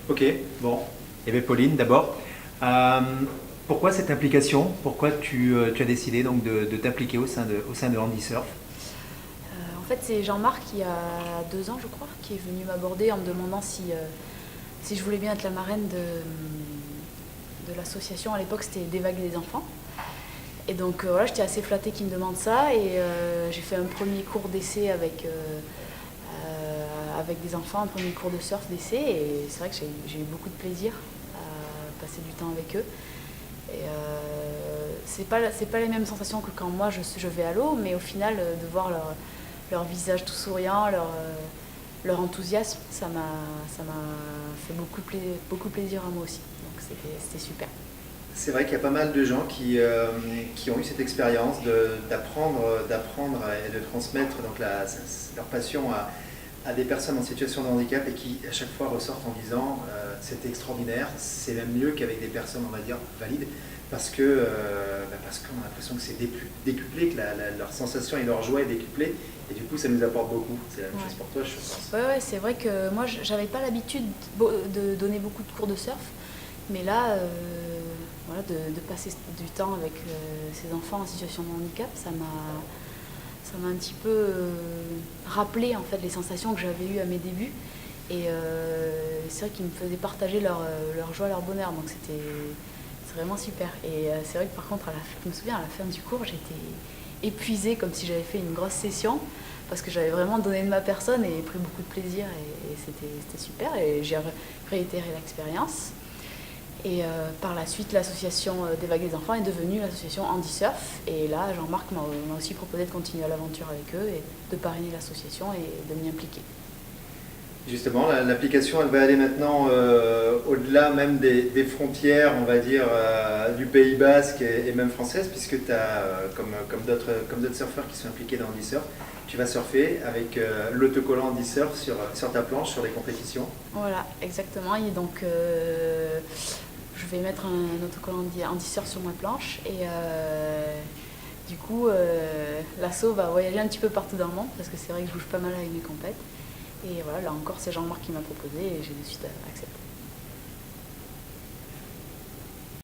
Ok, bon. Eh bien, Pauline, d'abord, euh, pourquoi cette implication? Pourquoi tu as décidé donc de t'impliquer au sein de Handy Surf? En fait, c'est Jean-Marc, il y a 2 ans, je crois, qui est venu m'aborder en me demandant si je voulais bien être la marraine de l'association. À l'époque, c'était D'évaguer les enfants. Et donc, voilà, j'étais assez flattée qu'il me demande ça. Et j'ai fait un premier cours d'essai avec des enfants, un premier cours de surf d'essai. Et c'est vrai que j'ai eu beaucoup de plaisir à passer du temps avec eux. Et c'est pas les mêmes sensations que quand moi je vais à l'eau, mais au final, de voir leur visage tout souriant, leur enthousiasme, ça m'a fait beaucoup plaisir à moi aussi. Donc c'était super. C'est vrai qu'il y a pas mal de gens qui ont eu cette expérience d'apprendre et de transmettre donc leur passion à des personnes en situation de handicap et qui à chaque fois ressortent en disant c'est extraordinaire, c'est même mieux qu'avec des personnes on va dire valides parce qu'on a l'impression que c'est décuplé, que leur sensation et leur joie est décuplée et du coup ça nous apporte beaucoup. C'est la même chose Ouais. pour toi je pense. Ouais, c'est vrai que moi j'avais pas l'habitude de donner beaucoup de cours de surf, mais là, voilà, de passer du temps avec ces enfants en situation de handicap, ça m'a un petit peu rappelé en fait les sensations que j'avais eues à mes débuts. Et c'est vrai qu'ils me faisaient partager leur joie, leur bonheur, donc c'est vraiment super. Et c'est vrai que par contre, je me souviens à la fin du cours, j'étais épuisée comme si j'avais fait une grosse session parce que j'avais vraiment donné de ma personne et pris beaucoup de plaisir et c'était super et j'ai réitéré l'expérience. Et par la suite, l'association d'Évaguer les enfants est devenue l'association Handy Surf. Et là, Jean-Marc m'a aussi proposé de continuer l'aventure avec eux et de parrainer l'association et de m'y impliquer. Justement, l'application, elle va aller maintenant au-delà même des frontières, on va dire, du Pays Basque et même française, puisque tu as, comme d'autres surfeurs qui sont impliqués dans Handy Surf, tu vas surfer avec l'autocollant Handy Surf sur ta planche, sur les compétitions. Voilà, exactement. Et donc, je vais mettre un autocollant Handy Surf sur ma planche. Et du coup, l'asso va voyager un petit peu partout dans le monde, parce que c'est vrai que je bouge pas mal avec mes compètes. Et voilà, là encore, c'est Jean-Marc qui m'a proposé et j'ai de suite accepté.